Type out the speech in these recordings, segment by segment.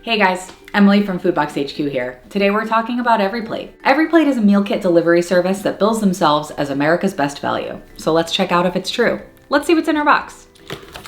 Hey guys, Emily from Foodbox HQ here. Today we're talking about EveryPlate. EveryPlate is a meal kit delivery service that bills themselves as America's best value. So let's check out if it's true. Let's see what's in our box.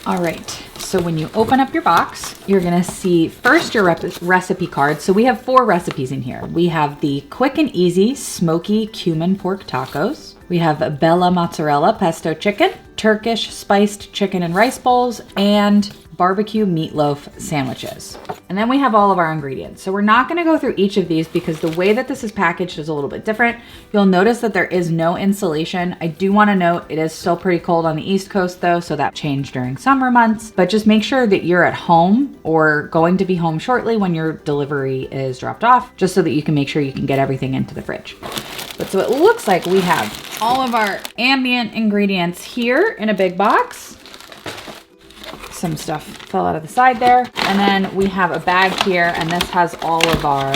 All right, so when you open up your box, you're gonna see first your recipe card. So we have 4 recipes in here. We have the quick and easy smoky cumin pork tacos. We have Bella mozzarella pesto chicken, Turkish spiced chicken and rice bowls, and barbecue meatloaf sandwiches. And then we have all of our ingredients. So we're not gonna go through each of these because the way that this is packaged is a little bit different. You'll notice that there is no insulation. I do wanna note it is still pretty cold on the East Coast though, so that changed during summer months. But just make sure that you're at home or going to be home shortly when your delivery is dropped off, just so that you can make sure you can get everything into the fridge. But so it looks like we have all of our ambient ingredients here in a big box. Some stuff fell out of the side there. And then we have a bag here, and this has all of our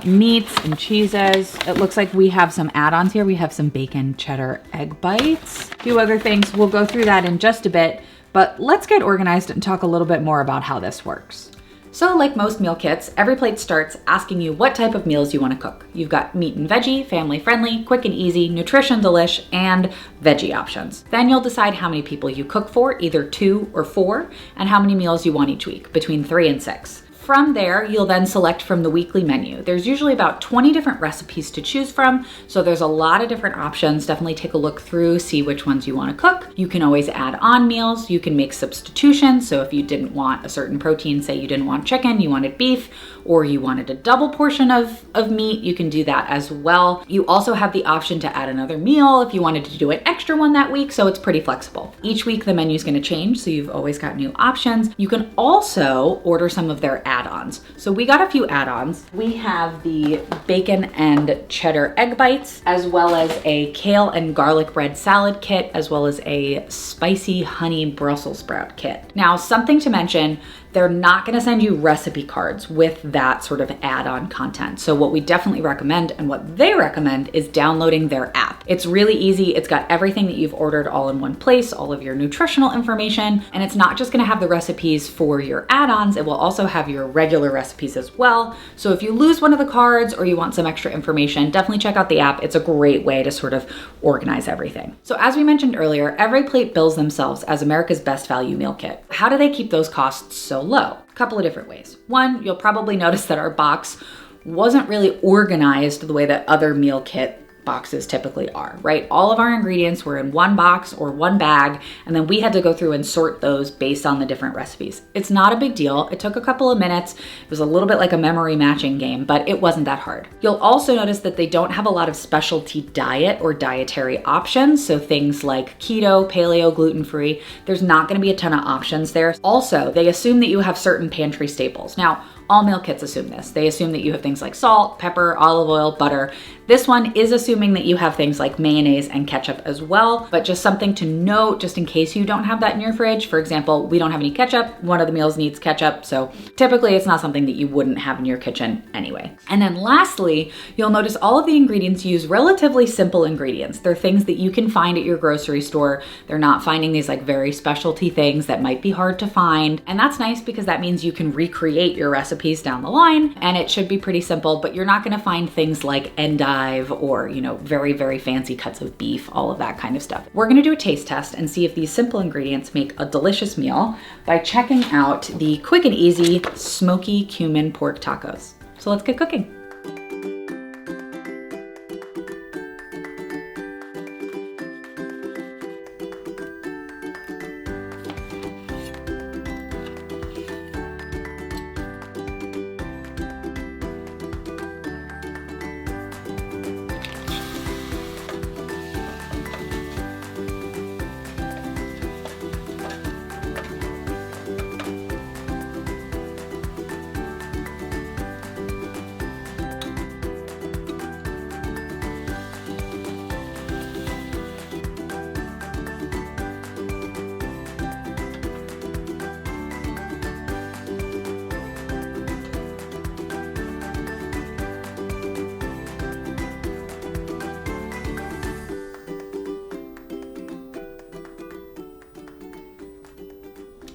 meats and cheeses. It looks like we have some add-ons here. We have some bacon cheddar egg bites, a few other things. We'll go through that in just a bit, but let's get organized and talk a little bit more about how this works. So like most meal kits, EveryPlate starts asking you what type of meals you want to cook. You've got meat and veggie, family friendly, quick and easy, nutrition delish, and veggie options. Then you'll decide how many people you cook for, either 2 or 4, and how many meals you want each week, between 3 and 6. From there, you'll then select from the weekly menu. There's usually about 20 different recipes to choose from, so there's a lot of different options. Definitely take a look through, see which ones you want to cook. You can always add on meals. You can make substitutions. So if you didn't want a certain protein, say you didn't want chicken, you wanted beef, or you wanted a double portion of meat, you can do that as well. You also have the option to add another meal if you wanted to do an extra one that week, so it's pretty flexible. Each week the menu is going to change, so you've always got new options. You can also order some of their add-ons. So we got a few add-ons. We have the bacon and cheddar egg bites, as well as a kale and garlic bread salad kit, as well as a spicy honey Brussels sprout kit. Now, something to mention, they're not gonna send you recipe cards with that sort of add-on content. So what we definitely recommend and what they recommend is downloading their app. It's really easy. It's got everything that you've ordered all in one place, all of your nutritional information, and it's not just gonna have the recipes for your add-ons, it will also have your regular recipes as well. So if you lose one of the cards or you want some extra information, definitely check out the app. It's a great way to sort of organize everything. So as we mentioned earlier, EveryPlate bills themselves as America's best value meal kit. How do they keep those costs so low? A couple of different ways. One, you'll probably notice that our box wasn't really organized the way that other meal kit boxes typically are, right? All of our ingredients were in one box or one bag, and then we had to go through and sort those based on the different recipes. It's not a big deal. It took a couple of minutes. It was a little bit like a memory matching game, but it wasn't that hard. You'll also notice that they don't have a lot of specialty diet or dietary options. So things like keto, paleo, gluten-free, there's not gonna be a ton of options there. Also, they assume that you have certain pantry staples. Now, all meal kits assume this. They assume that you have things like salt, pepper, olive oil, butter. This one is assuming that you have things like mayonnaise and ketchup as well, but just something to note just in case you don't have that in your fridge. For example, we don't have any ketchup. One of the meals needs ketchup, so typically it's not something that you wouldn't have in your kitchen anyway. And then lastly, you'll notice all of the ingredients use relatively simple ingredients. They're things that you can find at your grocery store. They're not finding these like very specialty things that might be hard to find. And that's nice because that means you can recreate your recipes down the line, and it should be pretty simple, but you're not gonna find things like endive or, very, very fancy cuts of beef, all of that kind of stuff. We're gonna do a taste test and see if these simple ingredients make a delicious meal by checking out the quick and easy smoky cumin pork tacos. So let's get cooking.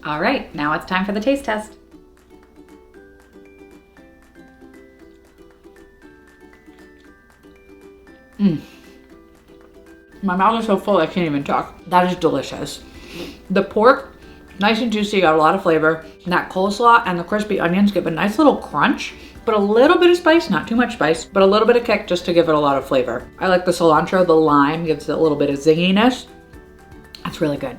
All right, now it's time for the taste test. My mouth is so full I can't even talk. That is delicious. The pork, nice and juicy, got a lot of flavor. And that coleslaw and the crispy onions give a nice little crunch, but a little bit of spice, not too much spice, but a little bit of kick just to give it a lot of flavor. I like the cilantro, the lime gives it a little bit of zinginess. That's really good.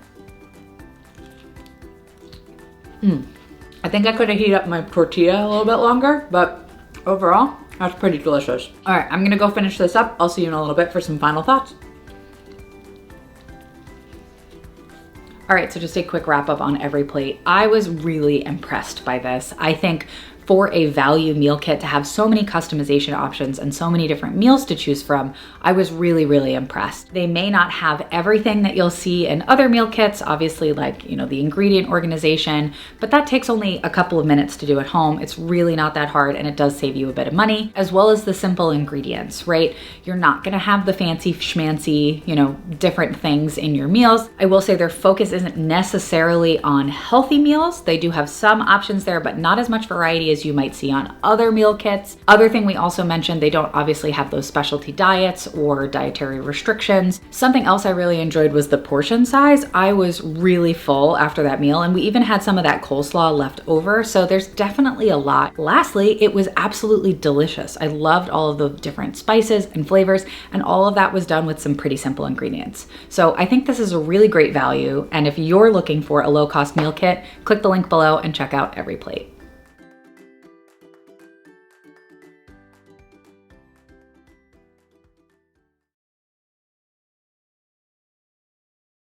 I think I could have heated up my tortilla a little bit longer, but overall, that's pretty delicious. All right, I'm gonna go finish this up. I'll see you in a little bit for some final thoughts. All right, so just a quick wrap up on EveryPlate. I was really impressed by this. I think for a value meal kit to have so many customization options and so many different meals to choose from, I was really, really impressed. They may not have everything that you'll see in other meal kits, obviously like, the ingredient organization, but that takes only a couple of minutes to do at home. It's really not that hard and it does save you a bit of money, as well as the simple ingredients, right? You're not gonna have the fancy schmancy, different things in your meals. I will say their focus isn't necessarily on healthy meals. They do have some options there, but not as much variety as you might see on other meal kits. Other thing we also mentioned, they don't obviously have those specialty diets or dietary restrictions. Something else I really enjoyed was the portion size. I was really full after that meal, and we even had some of that coleslaw left over, so there's definitely a lot. Lastly, it was absolutely delicious. I loved all of the different spices and flavors, and all of that was done with some pretty simple ingredients. So I think this is a really great value, and if you're looking for a low-cost meal kit, click the link below and check out EveryPlate.